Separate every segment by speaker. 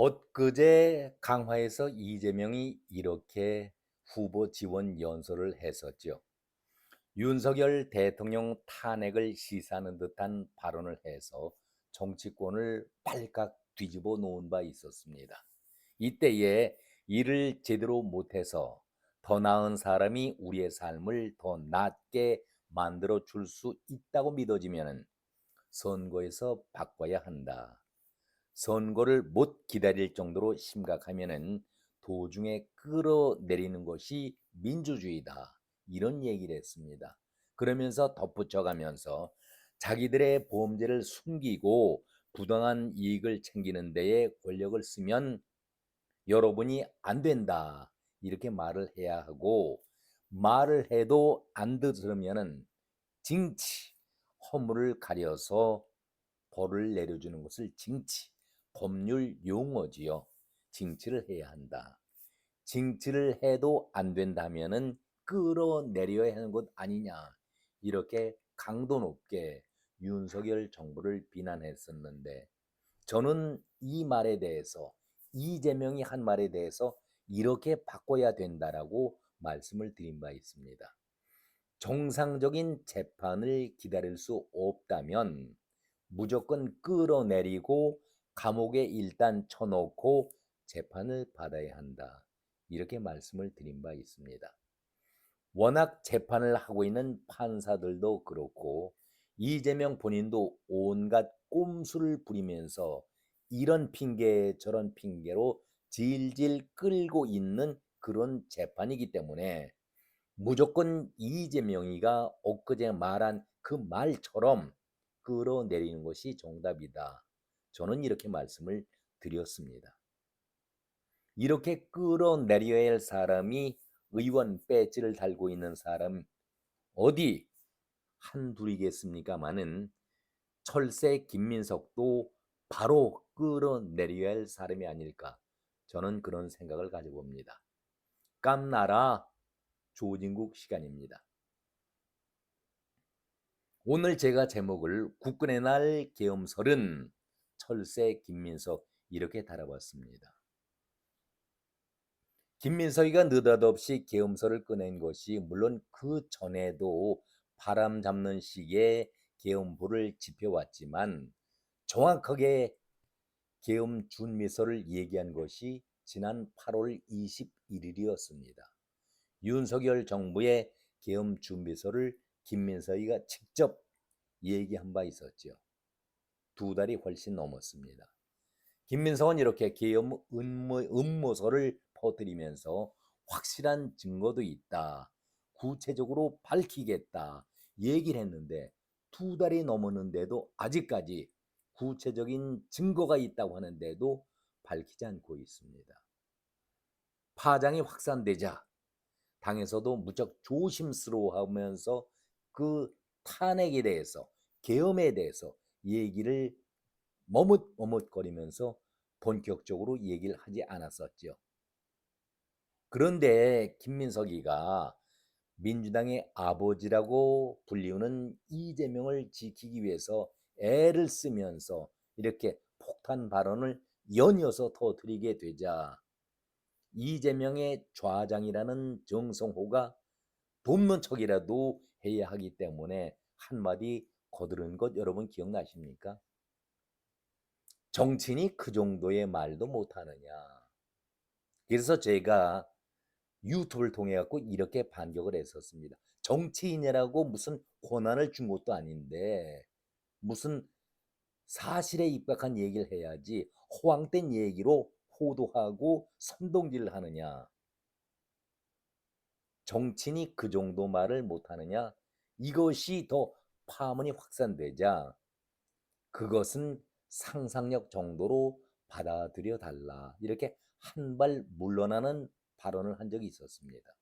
Speaker 1: 엊그제 강화에서 이재명이 이렇게 후보 지원 연설을 했었죠. 윤석열 대통령 탄핵을 시사하는 듯한 발언을 해서 정치권을 발칵 뒤집어 놓은 바 있었습니다. 이때에 일을 제대로 못해서 더 나은 사람이 우리의 삶을 더 낫게 만들어 줄 수 있다고 믿어지면 선거에서 바꿔야 한다. 선거를 못 기다릴 정도로 심각하면은 도중에 끌어내리는 것이 민주주의다. 이런 얘기를 했습니다. 그러면서 덧붙여가면서 자기들의 보험제를 숨기고 부당한 이익을 챙기는 데에 권력을 쓰면 여러분이 안 된다. 이렇게 말을 해야 하고 말을 해도 안 들으면은 징치, 허물을 가려서 벌을 내려주는 것을 징치, 법률 용어지요. 징치를 해야 한다. 징치를 해도 안 된다면은 끌어내려야 하는 것 아니냐. 이렇게 강도 높게 윤석열 정부를 비난했었는데 저는 이 말에 대해서 이재명이 한 말에 대해서 이렇게 바꿔야 된다라고 말씀을 드린 바 있습니다. 정상적인 재판을 기다릴 수 없다면 무조건 끌어내리고 감옥에 일단 쳐놓고 재판을 받아야 한다. 이렇게 말씀을 드린 바 있습니다. 워낙 재판을 하고 있는 판사들도 그렇고 이재명 본인도 온갖 꼼수를 부리면서 이런 핑계 저런 핑계로 질질 끌고 있는 그런 재판이기 때문에 무조건 이재명이가 엊그제 말한 그 말처럼 끌어내리는 것이 정답이다. 저는 이렇게 말씀을 드렸습니다. 이렇게 끌어내려야 할 사람이 의원 배지를 달고 있는 사람 어디 한둘이겠습니까마는 철새 김민석도 바로 끌어내려야 할 사람이 아닐까. 저는 그런 생각을 가지고 봅니다. 깜나라 조진국 시간입니다. 오늘 제가 제목을 국군의 날 계엄설은 철새 김민석 이렇게 달아봤습니다. 김민석이가 느닷없이 계엄설을 꺼낸 것이 물론 그 전에도 바람 잡는 식의 계엄부를 지펴왔지만 정확하게 계엄 준비설을 얘기한 것이 지난 8월 21일이었습니다. 윤석열 정부의 계엄 준비설을 김민석이가 직접 얘기한 바 있었죠. 두 달이 훨씬 넘었습니다. 김민석은 이렇게 계엄 음모설을 퍼뜨리면서 확실한 증거도 있다. 구체적으로 밝히겠다. 얘기를 했는데 두 달이 넘었는데도 아직까지 구체적인 증거가 있다고 하는데도 밝히지 않고 있습니다. 파장이 확산되자 당에서도 무척 조심스러워하면서 그 탄핵에 대해서 계엄에 대해서 얘기를 머뭇머뭇거리면서 본격적으로 얘기를 하지 않았었죠. 그런데 김민석이가 민주당의 아버지라고 불리우는 이재명을 지키기 위해서 애를 쓰면서 이렇게 폭탄 발언을 연이어서 터뜨리게 되자 이재명의 좌장이라는 정성호가 돕는 척이라도 해야 하기 때문에 한마디 거두는 것 여러분 기억나십니까? 정치인이 그 정도의 말도 못하느냐. 그래서 제가 유튜브를 통해 갖고 이렇게 반격을 했었습니다. 정치인이라고 무슨 권한을 준 것도 아닌데 무슨 사실에 입각한 얘기를 해야지 허황된 얘기로 호도하고 선동질을 하느냐. 정치인이 그 정도 말을 못하느냐. 이것이 더 파문이 확산되자 그것은 상상력 정도로 받아들여 달라. 이렇게 한 발 물러나는 발언을 한 적이 있었습니다.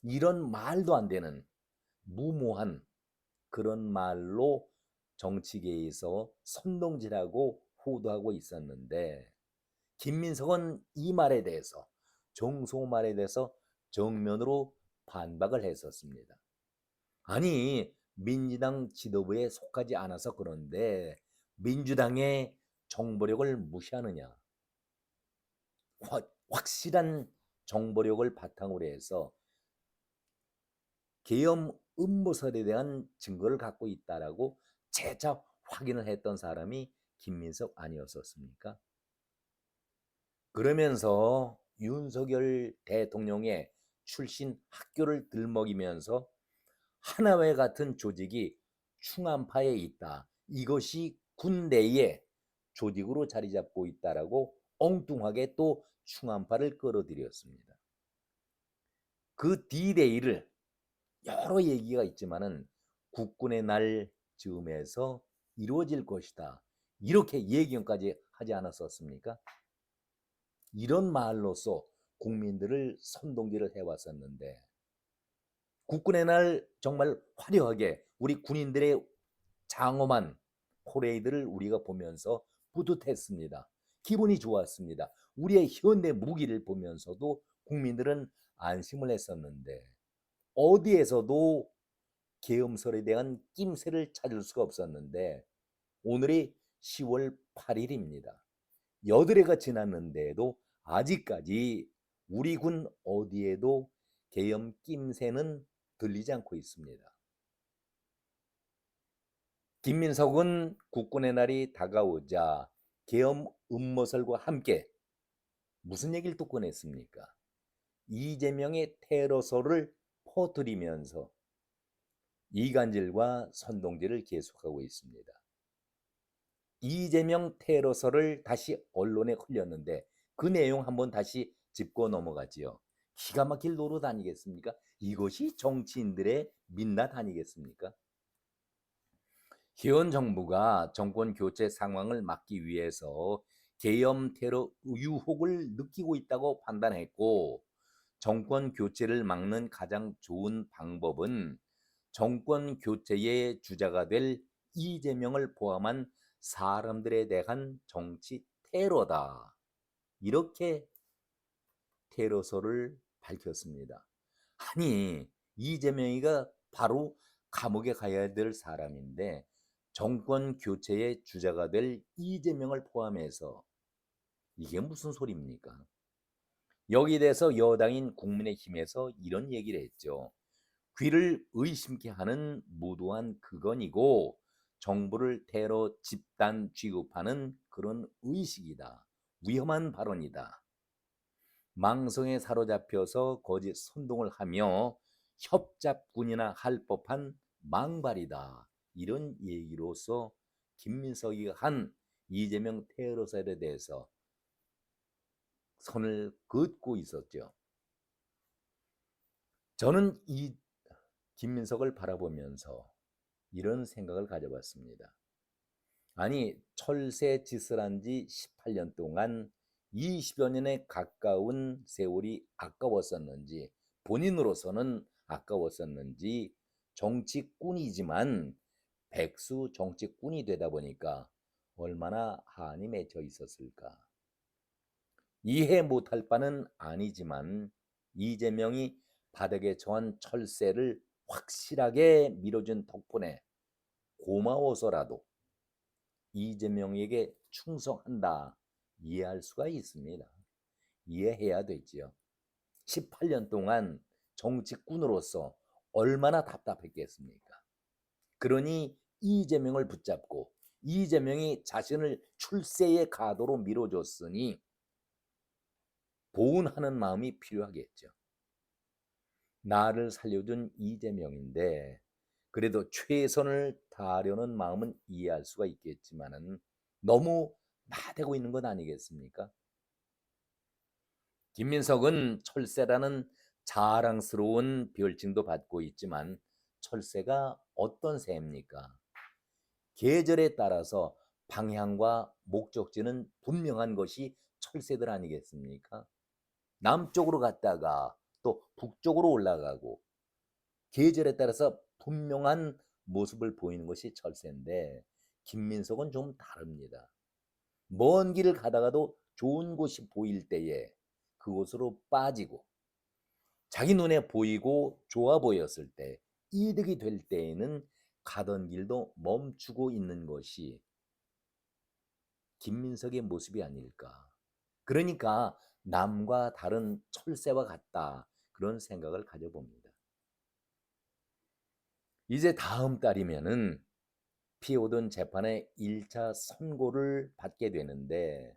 Speaker 1: 이런 말도 안 되는 무모한 그런 말로 정치계에서 선동질하고 호도하고 있었는데 김민석은 이 말에 대해서 정소 말에 대해서 정면으로 반박을 했었습니다. 아니 민주당 지도부에 속하지 않아서 그런데 민주당의 정보력을 무시하느냐. 확실한 정보력을 바탕으로 해서 계엄 음모설에 대한 증거를 갖고 있다라고 재차 확인을 했던 사람이 김민석 아니었었습니까? 그러면서 윤석열 대통령의 출신 학교를 들먹이면서 하나회 같은 조직이 충암파에 있다. 이것이 군내에 조직으로 자리 잡고 있다라고 엉뚱하게 또 충암파를 끌어들였습니다. 그 D-Day를 여러 얘기가 있지만은 국군의 날 즈음에서 이루어질 것이다. 이렇게 예견까지 하지 않았었습니까? 이런 말로써 국민들을 선동질을 해왔었는데 국군의 날 정말 화려하게 우리 군인들의 장엄한 포레이드를 우리가 보면서 뿌듯했습니다. 기분이 좋았습니다. 우리의 현대 무기를 보면서도 국민들은 안심을 했었는데 어디에서도 계엄설에 대한 낌새를 찾을 수가 없었는데 오늘이 10월 8일입니다. 여드레가 지났는데도 아직까지 우리 군 어디에도 계엄 낌새는 들리지 않고 있습니다. 김민석은 국군의 날이 다가오자 계엄 음모설과 함께 무슨 얘기를 또 꺼냈습니까? 이재명의 테러설을 퍼뜨리면서 이간질과 선동질을 계속하고 있습니다. 이재명 테러설을 다시 언론에 흘렸는데 그 내용 한번 다시 짚고 넘어가지요. 기가 막힐 노릇 아니겠습니까? 이것이 정치인들의 민낯 아니겠습니까? 현 정부가 정권 교체 상황을 막기 위해서 계엄 테러 유혹을 느끼고 있다고 판단했고 정권 교체를 막는 가장 좋은 방법은 정권 교체의 주자가 될 이재명을 포함한 사람들에 대한 정치 테러다. 이렇게 테러설을 밝혔습니다. 아니, 이재명이가 바로 감옥에 가야 될 사람인데 정권 교체의 주자가 될 이재명을 포함해서 이게 무슨 소리입니까? 여기에 대해서 여당인 국민의힘에서 이런 얘기를 했죠. 귀를 의심케 하는 무도한 그건이고 정부를 테러 집단 취급하는 그런 의식이다. 위험한 발언이다. 망성에 사로잡혀서 거짓 선동을 하며 협잡군이나 할 법한 망발이다. 이런 얘기로서 김민석이가 한 이재명 테러설에 대해서 선을 긋고 있었죠. 저는 이 김민석을 바라보면서 이런 생각을 가져봤습니다. 아니, 철새 짓을 한 지 18년 동안 20여 년에 가까운 세월이 아까웠었는지 본인으로서는 아까웠었는지 정치꾼이지만 백수 정치꾼이 되다 보니까 얼마나 한이 맺혀 있었을까. 이해 못할 바는 아니지만 이재명이 바닥에 처한 철새를 확실하게 밀어준 덕분에 고마워서라도 이재명에게 충성한다 이해할 수가 있습니다. 이해해야 되지요. 18년 동안 정치꾼으로서 얼마나 답답했겠습니까? 그러니 이재명을 붙잡고 이재명이 자신을 출세의 가도로 밀어줬으니 보훈하는 마음이 필요하겠죠. 나를 살려준 이재명인데 그래도 최선을 다하려는 마음은 이해할 수가 있겠지만은 너무 나대고 있는 것 아니겠습니까? 김민석은 철새라는 자랑스러운 별칭도 받고 있지만 철새가 어떤 새입니까? 계절에 따라서 방향과 목적지는 분명한 것이 철새들 아니겠습니까? 남쪽으로 갔다가 또 북쪽으로 올라가고 계절에 따라서 분명한 모습을 보이는 것이 철새인데 김민석은 좀 다릅니다. 먼 길을 가다가도 좋은 곳이 보일 때에 그곳으로 빠지고 자기 눈에 보이고 좋아 보였을 때 이득이 될 때에는 가던 길도 멈추고 있는 것이 김민석의 모습이 아닐까. 그러니까 남과 다른 철새와 같다. 그런 생각을 가져봅니다. 이제 다음 달이면은 피오던 재판의 1차 선고를 받게 되는데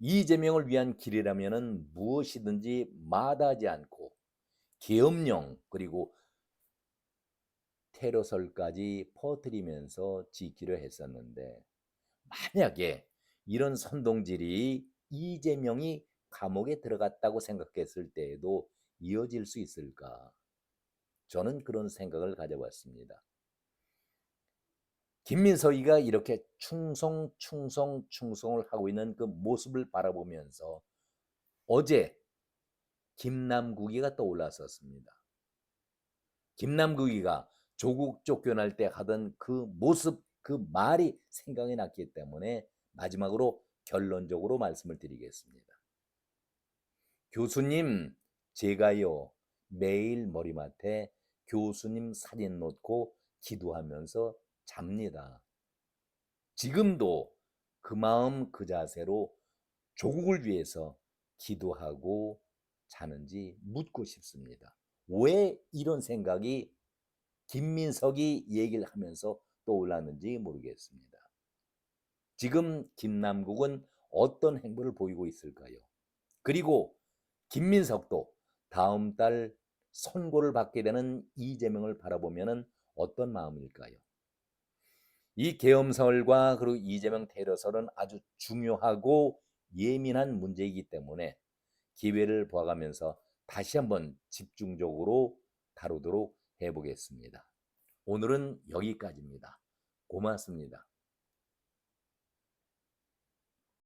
Speaker 1: 이재명을 위한 길이라면은 무엇이든지 마다하지 않고 계엄령 그리고 테러설까지 퍼뜨리면서 지키려 했었는데 만약에 이런 선동질이 이재명이 감옥에 들어갔다고 생각했을 때에도 이어질 수 있을까? 저는 그런 생각을 가져봤습니다. 김민석이가 이렇게 충성을 하고 있는 그 모습을 바라보면서 어제 김남국이가 떠올랐었습니다. 김남국이가 조국 쫓겨날 때 하던 그 모습, 그 말이 생각이 났기 때문에 마지막으로 결론적으로 말씀을 드리겠습니다. 교수님, 제가요, 매일 머리맡에 교수님 사진 놓고 기도하면서 잡니다. 지금도 그 마음 그 자세로 조국을 위해서 기도하고 자는지 묻고 싶습니다. 왜 이런 생각이 김민석이 얘기를 하면서 떠올랐는지 모르겠습니다. 지금 김남국은 어떤 행보를 보이고 있을까요? 그리고 김민석도 다음 달 선고를 받게 되는 이재명을 바라보면 어떤 마음일까요? 이 계엄설과 그리고 이재명 테러설은 아주 중요하고 예민한 문제이기 때문에 기회를 봐가면서 다시 한번 집중적으로 다루도록 해보겠습니다. 오늘은 여기까지입니다. 고맙습니다.